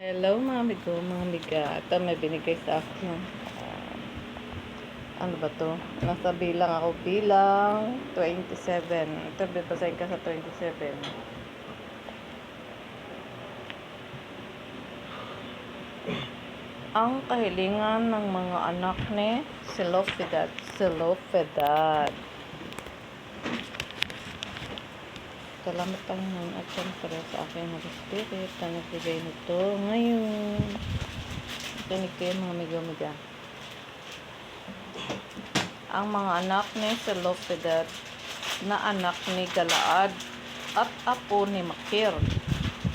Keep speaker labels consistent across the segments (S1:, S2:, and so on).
S1: Hello mga amigo, mga amiga. Ito may binigay sa akin. Ano ba to? Nasa bilang ako bilang 27. Ito babasahin ka sa 27. Ang kahilingan ng mga anak ni Selofedad. Salamat Panginoon at siyempre sa aking Holy Spirit na nagbigay nito ngayon. Kinig kayo mga amigo-amiga. Ang mga anak ni Selofedad na anak ni Galaad at apo ni Makir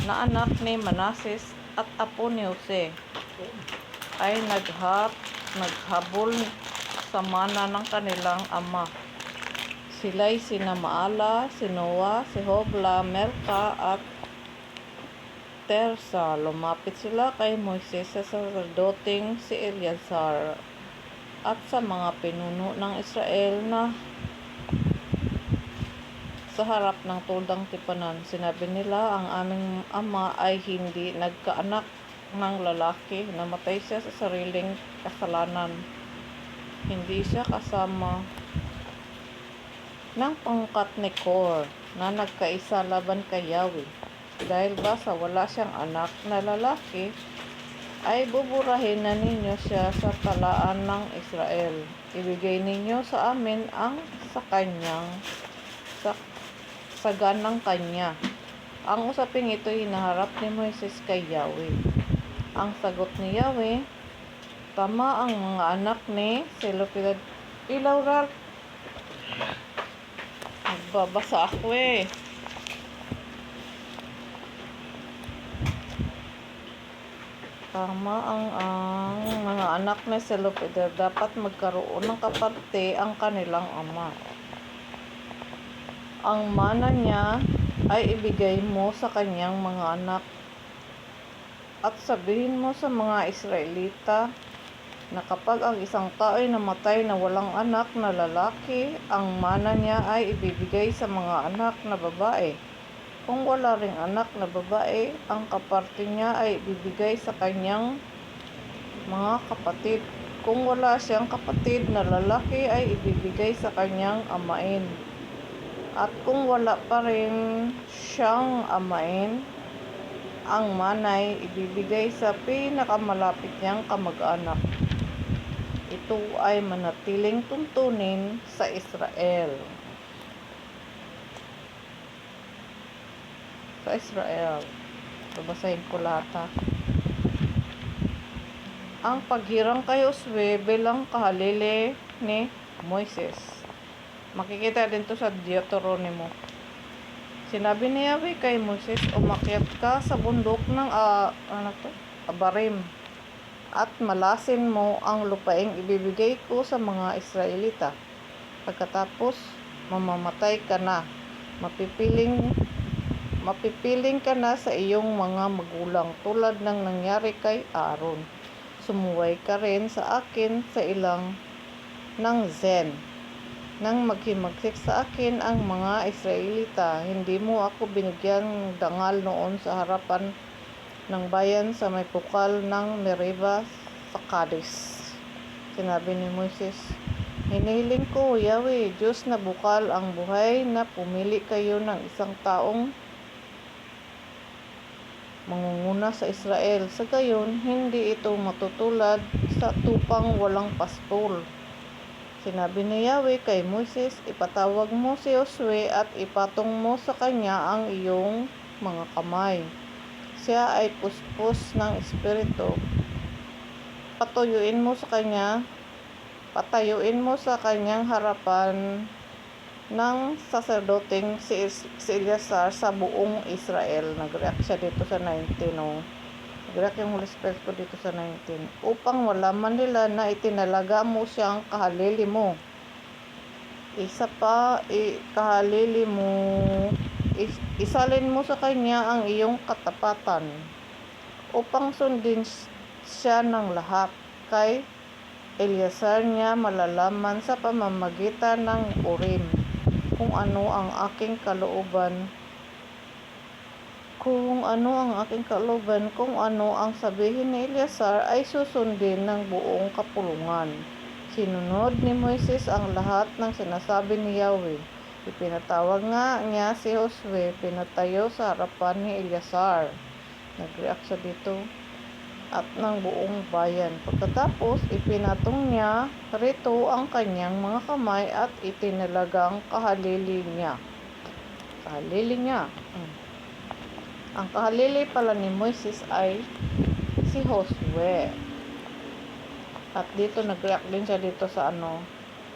S1: na anak ni Manases at apo ni Jose ay naghabol sa mana ng kanilang ama. Sila'y sina Maala, si Noah, si Hogla, Melka at Tersa. Lumapit sila kay Moises sa sacerdoting si Eleazar at sa mga pinuno ng Israel na sa harap ng tuldang tipanan. Sinabi nila, ang aming ama ay hindi nagkaanak ng lalaki. Namatay siya sa sariling kasalanan. Hindi siya kasama ng pangkat ni Kor na nagkaisa laban kay Yahweh. Dahil ba sa wala siyang anak na lalaki, ay buburahin na ninyo siya sa talaan ng Israel. Ibigay ninyo sa amin ang saganang kanya. Ang usaping ito hinaharap ni Moises kay Yahweh. Ang sagot ni Yahweh, tama ang mga anak ni Selofedad. Ilaw. Nagbabasa ako eh. Tama ang mga anak ni Selofedad dapat magkaroon ng kaparte ang kanilang ama. Ang mana niya ay ibigay mo sa kanyang mga anak at sabihin mo sa mga Israelita na kapag ang isang tao ay namatay na walang anak na lalaki, ang mana niya ay ibibigay sa mga anak na babae. Kung wala ring anak na babae, ang kaparte niya ay ibibigay sa kanyang mga kapatid. Kung wala siyang kapatid na lalaki, ay ibibigay sa kanyang amain. At kung wala pa rin siyang amain, ang manay ibibigay sa pinakamalapit niyang kamag-anak. Ito ay manatiling tuntunin sa Israel. Babasahin ko lahat ha. Ang paghirang kay Josue bilang kahalili ni Moises. Makikita din to sa Deuteronomy. Sinabi ni Yahweh kay Moises, umakyat ka sa bundok ng Abarim at malasin mo ang lupaing ibibigay ko sa mga Israelita. Pagkatapos, mamamatay ka na. Mapipiling ka na sa iyong mga magulang tulad ng nangyari kay Aaron. Sumuway ka rin sa akin sa ilang ng Zen. Nang maghimagsik sa akin ang mga Israelita, hindi mo ako binigyan ng dangal noon sa harapan ng bayan sa may bukal ng Meribah sa Kadesh. Sinabi ni Moises, hiniling ko, Yahweh, Diyos na bukal ang buhay, na pumili kayo ng isang taong mangunguna sa Israel. Sa gayon, hindi ito matutulad sa tupang walang pastol. Sinabi ni Yahweh kay Moises, ipatawag mo si Josue at ipatong mo sa kanya ang iyong mga kamay. Siya ay puspos ng espiritu. Patayuin mo sa kanyang harapan ng sacerdoting si Eleazar sa buong Israel. Nag-react siya dito sa 19. Nag-react yung Holy Spirit ko dito sa 19. Upang malaman nila na itinalaga mo siyang kahalili mo. Isa pa, kahalili mo. Isalin mo sa kanya ang iyong katapatan. Upang sundin siya ng lahat. Kay Eleazar niya malalaman sa pamamagitan ng Urim kung ano ang aking kalooban kung ano ang aking kalooban, kung ano ang sabihin ni Eleazar ay susundin ng buong kapulungan. Sinunod ni Moises ang lahat ng sinasabi ni Yahweh. Ipinatawag nga niya si Josue, pinatayo sa harapan ni Eleazar. Nag-react siya dito at ng buong bayan. Pagkatapos, ipinatong niya rito ang kanyang mga kamay at itinalagang kahalili niya. Kahalili niya. Ang kahalili pala ni Moises ay si Josue. At dito nag-react din siya dito sa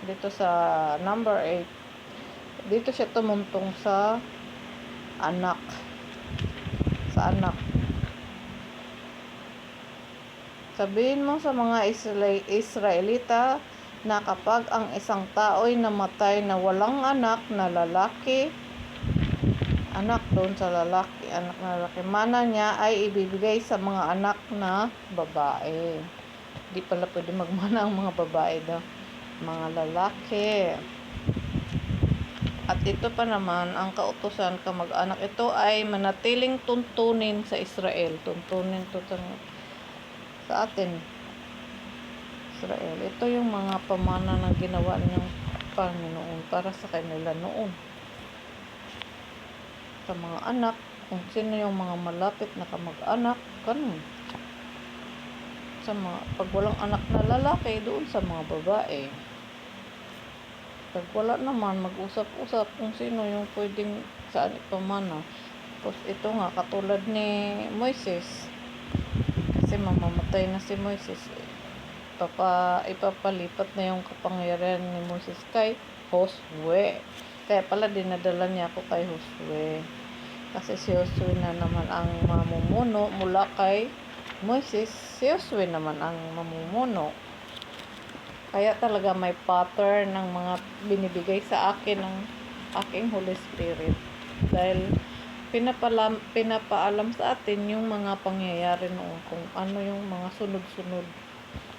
S1: dito sa number 8. Dito siya tumuntong sa anak. Sa anak. Sabihin mo sa mga Israelita na kapag ang isang tao'y namatay na walang anak na lalaki, anak doon sa lalaki, anak na lalaki, mana niya ay ibibigay sa mga anak na babae. Di pala pwede magmana ang mga babae daw, mga lalaki. At ito pa naman, ang kautusan kamag-anak, ito ay manatiling tuntunin sa Israel. Tuntunin to sa atin, Israel. Ito yung mga pamana na ginawa ng Panginoon para sa kanila noon. Sa mga anak, kung sino yung mga malapit na kamag-anak, ganun. Sa mga, pag walang anak na lalaki, doon sa mga babae. Pag wala naman, mag-usap-usap kung sino yung pwedeng saan ipamana. Tapos ito nga, katulad ni Moises, kasi mamamatay na si Moises, ipapalipat na yung kapangyarihan ni Moises kay Josue. Kaya pala dinadala niya ako kay Josue. Kasi si Josue na naman ang mamumuno mula kay Moises. Si Josue naman ang mamumuno. Kaya talaga may pattern ng mga binibigay sa akin ng aking Holy Spirit. Dahil pinapaalam sa atin yung mga pangyayari noon. Kung ano yung mga sunod-sunod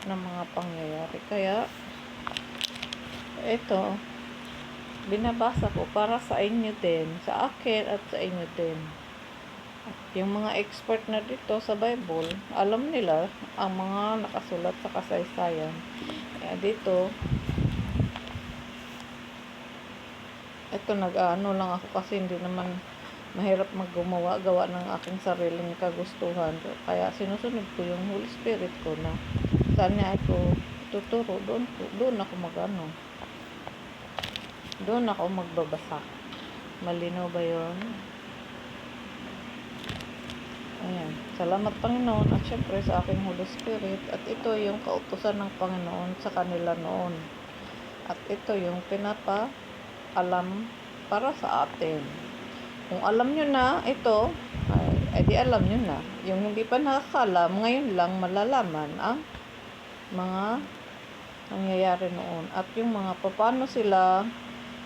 S1: na mga pangyayari. Kaya, ito, binabasa ko para sa inyo din, sa akin at sa inyo din. Yung mga expert na dito sa Bible, alam nila ang mga nakasulat sa kasaysayan. Kaya dito, ito nag-ano lang ako kasi hindi naman mahirap gawa ng aking sariling kagustuhan. Kaya sinusunod ko yung Holy Spirit ko na saan niya ako tuturo, doon ako magano. Doon ako magbabasa. Malinaw ba yun? Ayan. Salamat Panginoon at syempre sa aking Holy Spirit. At ito yung kautusan ng Panginoon sa kanila noon. At ito yung pinapaalam para sa atin. Kung alam nyo na ito, ay di alam nyo na. Yung hindi pa nakakalam, ngayon lang malalaman ang mga nangyayari noon. At yung mga paano sila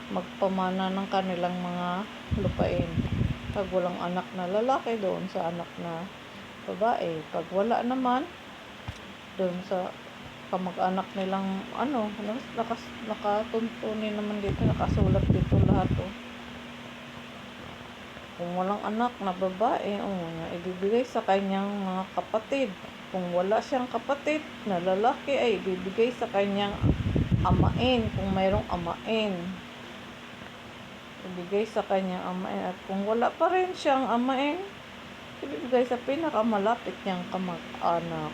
S1: magpamana ng kanilang mga lupain. Pag walang anak na lalaki, doon sa anak na babae. Pag wala naman, doon sa kamag-anak nilang nakatuntunin naman dito, nakasulat dito lahat. Kung walang anak na babae, ibibigay sa kanyang mga kapatid. Kung wala siyang kapatid na lalaki, ay ibibigay sa kanyang amain. Kung mayroong amain, ibigay sa kanyang amain. At kung wala pa rin siyang amain, ibibigay sa pinakamalapit niyang kamag-anak.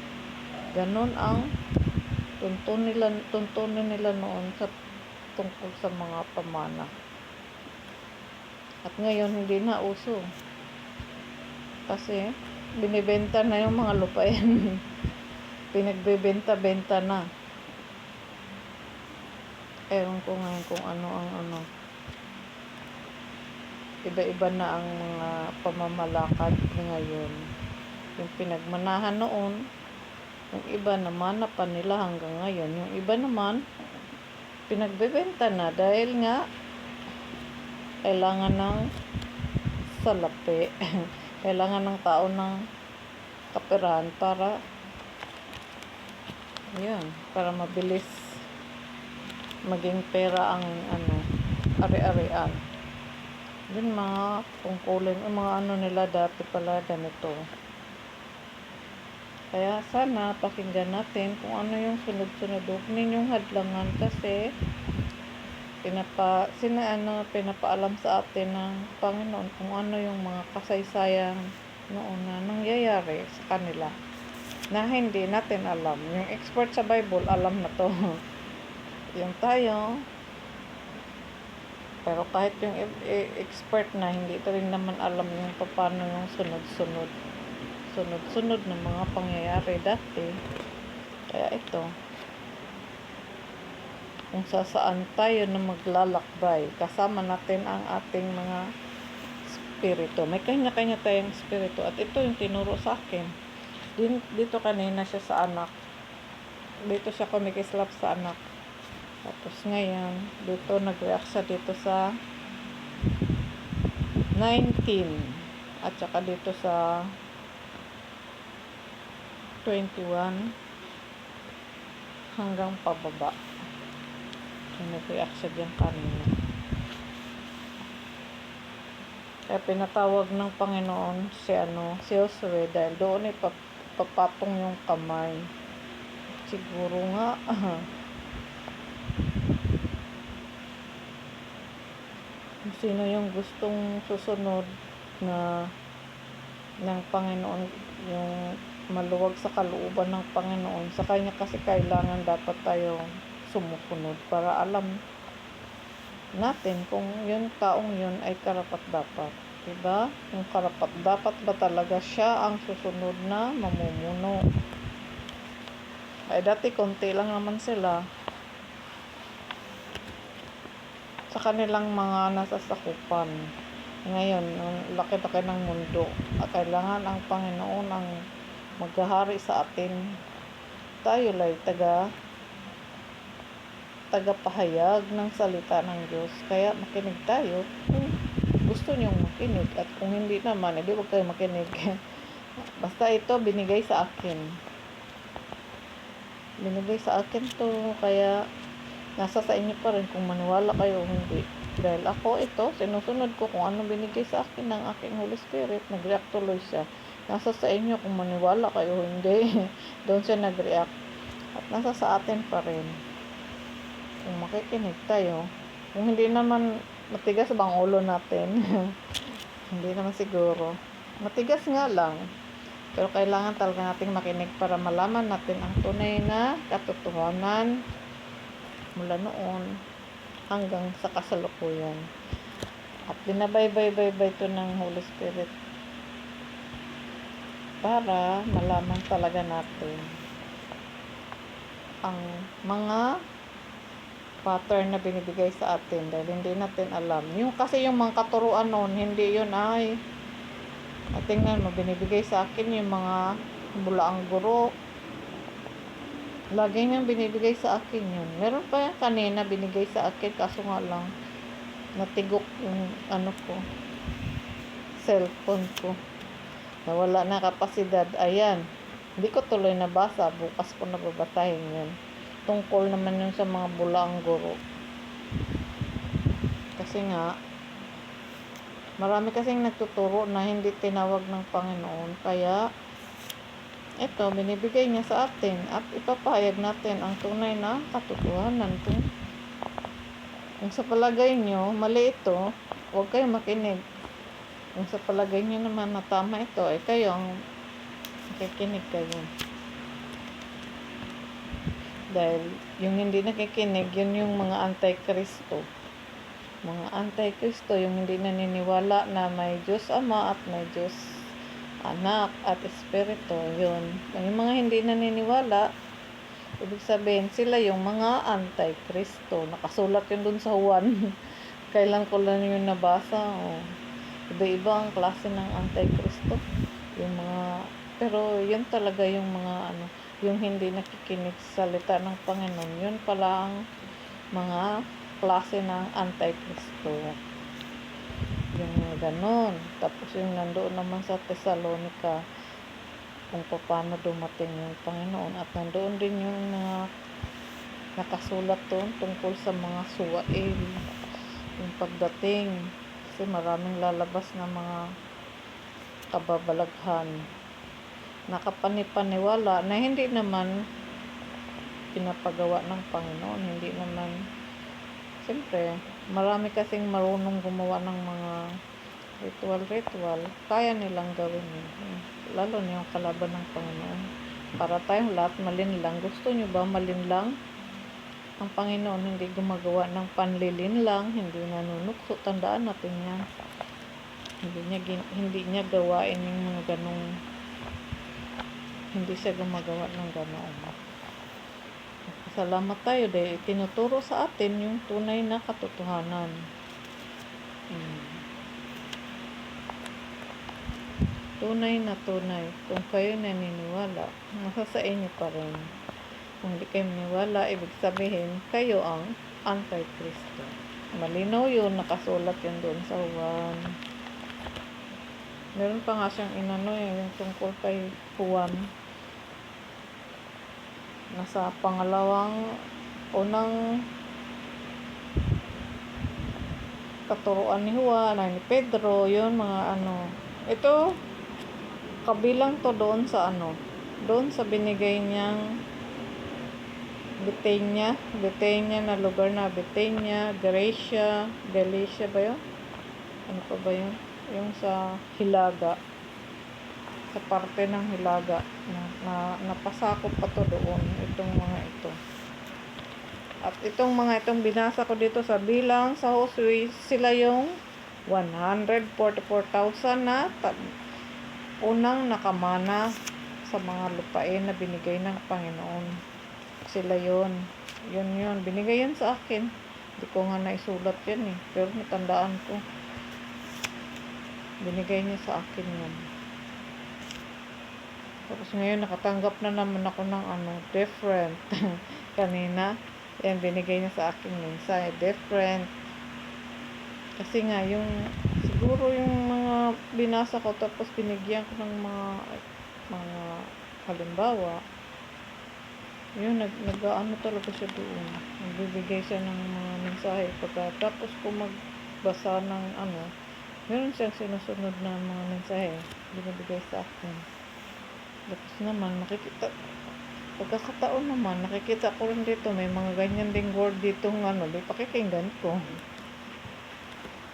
S1: Ganon ang tuntunin nila noon sa tungkol sa mga pamana. At ngayon hindi na uso. Kasi binibenta na yung mga lupain. Pinagbebenta-benta na. Ewan ko ngayon kung ano ang iba-iba na ang mga pamamalakad ngayon. Yung pinagmanahan noon, yung iba naman na pa nila hanggang ngayon. Yung iba naman, pinagbebenta na dahil nga kailangan ng salapi. Kailangan ng tao ng kaperahan para para mabilis maging pera ang ari-arian. Yun mga tungkulin, yung mga ano nila dati pala ganito. Kaya sana pakinggan natin kung ano yung sunod-sunod. Huwag ninyong hadlangan kasi pinapaalam sa atin ng Panginoon kung ano yung mga kasaysayan noon na nangyayari sa kanila na hindi natin alam. Yung expert sa Bible, alam na to. Yung tayo, pero kahit yung expert na, hindi ito rin naman alam yung paano yung sunod-sunod na mga pangyayari dati. Kaya ito, kung saan tayo na maglalakbay, kasama natin ang ating mga spirito. May kanya-kanya tayong spirito at ito yung tinuro sa akin. Dito kanina siya sa anak. Dito siya kumikislap sa anak. Tapos ngayon, dito nag-react siya dito sa 19 at saka dito sa 21 hanggang pababa. Nag-react siya dyan kanina. Kaya pinatawag ng Panginoon si Josue dahil doon papatong yung kamay. Siguro nga, sino yung gustong susunod na ng Panginoon, yung maluwag sa kalooban ng Panginoon, sa kanya kasi kailangan dapat tayong sumusunod para alam natin kung yung taong yun ay karapat-dapat. Diba? Yung karapat-dapat ba talaga siya ang susunod na mamumuno? Ay dati konti lang naman sila sa kanilang mga nasasakupan. Ngayon, ang laki-laki ng mundo, kailangan ang Panginoon ang maghahari sa atin. Tayo lay tagapahayag ng salita ng Diyos. Kaya makinig tayo kung gusto niyong makinig, at kung hindi naman, edi huwag kayo makinig. Basta ito binigay sa akin. Binigay sa akin to, kaya nasa sa inyo pa rin kung maniwala kayo o hindi. Dahil ako ito, sinusunod ko kung ano binigay sa akin ng aking Holy Spirit. Nag-react tuloy siya. Nasa sa inyo kung maniwala kayo o hindi. Doon siya nag-react. At nasa sa atin pa rin. Kung makikinig tayo. Kung hindi naman, matigas bang ulo natin? Hindi naman siguro. Matigas nga lang. Pero kailangan talaga nating makinig para malaman natin ang tunay na katotohanan mula noon hanggang sa kasalukuyan. At binabaybay ito ng Holy Spirit para malaman talaga natin ang mga pattern na binibigay sa atin dahil hindi natin alam. Kasi yung mga katuruan noon, hindi yun ay tingnan mo, binibigay sa akin yung mga bulaang guro. Lagi niyang binibigay sa akin yun. Meron pa yan kanina binigay sa akin, kaso nga lang natigok yung cellphone ko. Nawala na kapasidad. Ayan. Hindi ko tuloy nabasa. Bukas ko nababasahin yun. Tungkol naman yun sa mga bulaang guro. Kasi nga, marami kasing nagtuturo na hindi tinawag ng Panginoon. Kaya, ito, binibigay niya sa atin at ipapahayag natin ang tunay na katotohanan. Kung sa palagay nyo, mali ito, huwag kayong makinig. Kung sa palagay nyo naman na tama ito, ay kayo ang makikinig kayo. Dahil yung hindi nakikinig, yun yung mga anti-Kristo. Mga anti-Kristo, yung hindi naniniwala na may Diyos Ama at may Diyos Anak at Espiritu. Yun. Yung mga hindi naniniwala, ibig sabihin sila yung mga anti-Kristo. Nakasulat yun dun sa Juan. Kailan ko lang yun nabasa. Iba-iba ang klase ng anti-Kristo. Yung mga, pero yun talaga yung mga yung hindi nakikinig sa salita ng Panginoon. Yun pala ang mga klase ng anti-Kristo. Yung ganon. Tapos yung nandoon naman sa Thessalonica, kung paano dumating yung Panginoon. At nandoon din yung nakasulat doon tungkol sa mga suwail. Yung pagdating kasi maraming lalabas na mga kababalaghan, nakapanipaniwala na hindi naman pinapagawa ng Panginoon. Hindi naman, siyempre marami kasing marunong gumawa ng mga ritual, kaya nilang gawin yun. Lalo na yung kalaban ng Panginoon. Para tayong lahat malinlang. Gusto nyo ba malinlang? Ang Panginoon hindi gumagawa ng panlilinlang, hindi nanunukso. Tandaan natin yan. Hindi niya gawain yung mga ganong, hindi siya gumagawa ng ganoon. Salamat tayo dahil tinuturo sa atin yung tunay na katotohanan. Tunay na tunay. Kung kayo naniniwala, nasa sa inyo pa rin. Kung hindi kayo naniniwala, ibig sabihin, kayo ang Antikristo. Malinaw yun, nakasulat yun doon sa Juan. Meron pa nga siyang inano yung tungkol kay Juan. Nasa unang katuruan ni Juan, ni Pedro, yun mga ano. Ito, kabilang to doon sa doon sa binigay niyang Bithynia na lugar na Bithynia, Galatia ba yun? Ano pa ba yun? Yung sa Hilaga, sa parte ng Hilaga na napasakop pa to doon, itong mga ito. At itong binasa ko dito sa bilang sa Josue, sila yung 144,000 na unang nakamana sa mga lupain na binigay ng Panginoon. Sila yun, binigay yan sa akin. Hindi ko nga naisulat yan pero natandaan ko. Binigay niya sa akin yan. Tapos ngayon nakatanggap na naman ako ng different. Kanina, yan binigay niya sa akin minsan, different. Kasi nga siguro yung mga binasa ko tapos binigyan ko ng mga halimbawa. Yun, nag-ano talaga siya doon. Nagbibigay siya ng mga mensahe. Pagkatapos ko magbasa ng meron siyang sinusunod na mga mensahe. Binibigay sa akin. Tapos naman, pagkakataon naman, nakikita ko rin dito, may mga ganyan ding word dito di pakikinggan ko.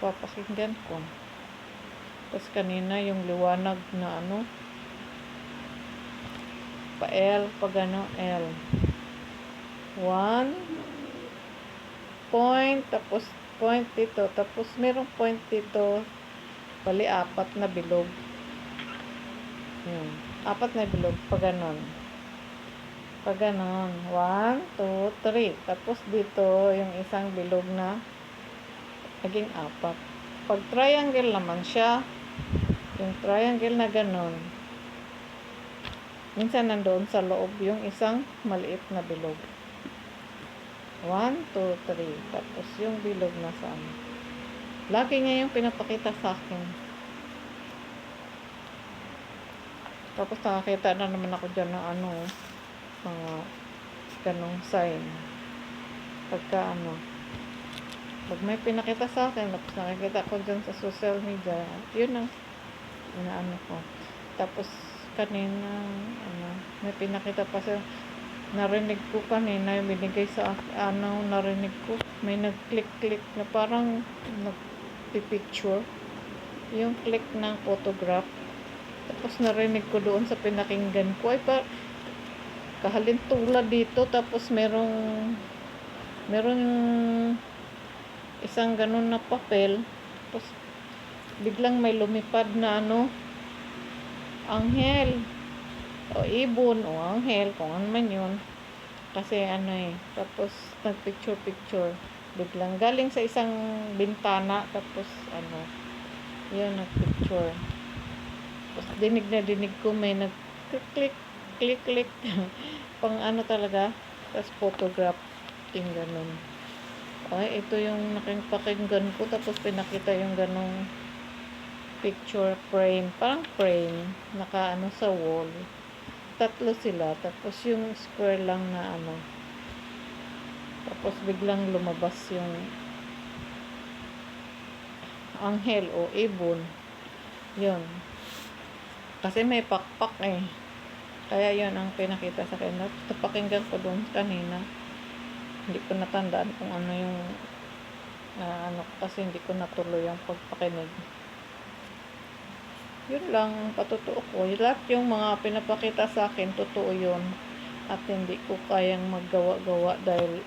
S1: Papakinggan ko. Tapos kanina, yung liwanag na L. 1 point, tapos point dito, tapos merong point dito, bali 4 na bilog. Yun, 4 na bilog, pag ganon. 1, 2, 3. Tapos dito, yung isang bilog na naging 4. Pag triangle naman siya, yung triangle na ganon, minsan nandoon sa loob yung isang maliit na bilog. 1, 2, 3. Tapos yung bilog na saan. Lagi niya yung pinapakita sa akin. Tapos nakakita na naman ako dyan ng mga ganong sign. Pag may pinakita sa akin, tapos nakikita ko dyan sa social media, yun ang inaano ko. Tapos kanina, may pinakita pa sa narinig ko kanina, yung binigay sa narinig ko, may nag-click na parang nag-picture, yung click ng photograph. Tapos narinig ko doon sa pinakinggan ko, kahalintulad dito, tapos merong isang ganun na papel, tapos biglang may lumipad na anghel o ibon o anghel, kung ano man yun, kasi tapos nagpicture biglang galing sa isang bintana, tapos yun, nagpicture. Tapos dinig ko may nag-click pang talaga, tapos photograph yung ganun. Ito yung nakipakinggan ko, tapos pinakita yung ganung picture frame, parang frame naka sa wall. 3 sila, tapos yung square lang na tapos biglang lumabas yung anghel o ibon. Yun. Kasi may pakpak eh. Kaya yun ang pinakita sa akin. Napakinggan ko doon kanina. Hindi ko natandaan kung ano yung kasi hindi ko natuloy ang pagpakinig. Yun lang patotoo ko. Lahat yung mga pinapakita sa akin, totoo yun. At hindi ko kayang maggawa-gawa dahil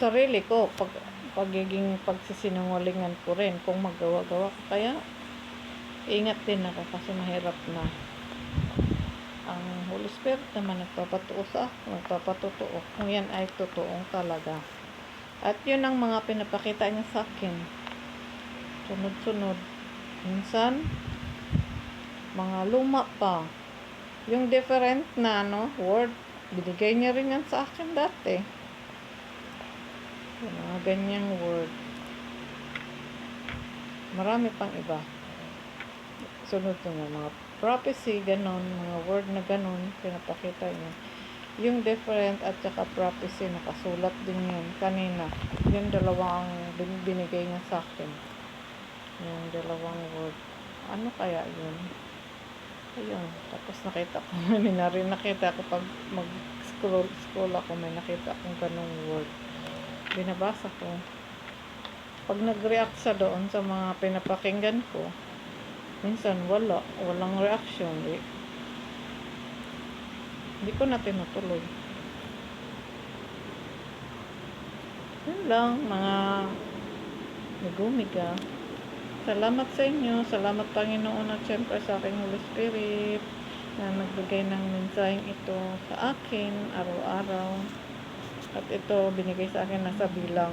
S1: sarili ko, pagiging pagsisinungalingan ko rin kung maggawa-gawa ko. Kaya ingat din ako kasi mahirap na. Ang Holy Spirit naman nagpapatuo sa ako, nagpapatotoo kung yan ay totoong talaga. At yun ang mga pinapakita niya sa akin. Sunod-sunod. Minsan, mga luma pa. Yung different na word, binigay niya rin yan sa akin dati. Yung mga ganyang word. Marami pang iba. Sunod na mga prophecy, ganon, mga word na ganon, pinapakita niya. Yung different at saka prophecy, nakasulat din yun kanina. Yung dalawang binigay niya sa akin. Yung dalawang word. Ano kaya yun? Ayun. Tapos nakita ko, nakita ko pag mag-scroll ako, may nakita akong ganong word. Binabasa ko. Pag nag-react sa doon sa mga pinapakinggan ko, minsan walang reaction. Hindi ko na tinutuloy. Yun lang, mga nagumiga. Salamat sa inyo. Salamat Panginoon at syempre sa aking Holy Spirit na nagbigay ng mensaheng ito sa akin araw-araw. At ito binigay sa akin nasa bilang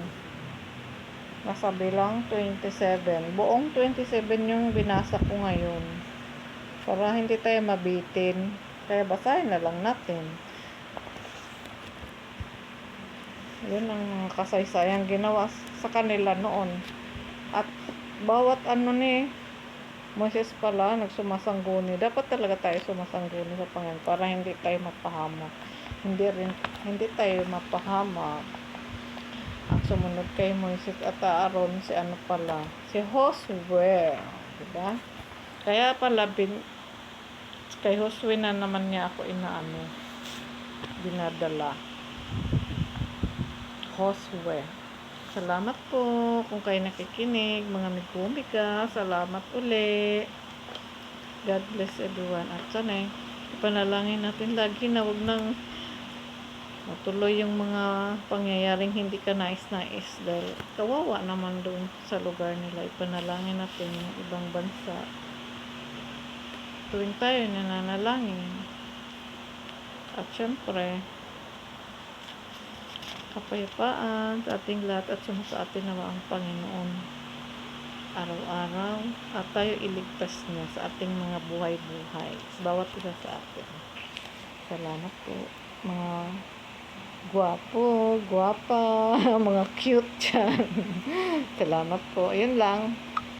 S1: 27. Buong 27 yung binasa ko ngayon. Para hindi tayo mabitin. Kaya basahin na lang natin. Yun ang mga kasaysayang ginawa sa kanila noon. At bawat Moses pala nagsumasangguni. Dapat talaga tayo sumasangguni sa Panginoon para hindi tayo mapahamak. Hindi tayo mapahamak. Ang sumunod kay Moses at Aaron si Josue, diba? Kaya pala kay Josue na naman niya ako dinadala. Josue. Salamat po kung kayo nakikinig, mga migumiga. Salamat uli. God bless everyone. At sana ipanalangin natin lagi na wag nang matuloy yung mga pangyayaring hindi ka nais-nais dahil kawawa naman doon sa lugar nila. Ipanalangin natin yung ibang bansa. Tuwing tayo nananalangin. At syempre, kapayapaan sa ating lahat at sa atin nawa ang Panginoon araw-araw at tayo iligtas niya sa ating mga buhay-buhay. Bawat isa sa atin. Salamat po. Mga guwapo, guwapa, mga cute dyan. Salamat po. Ayun lang.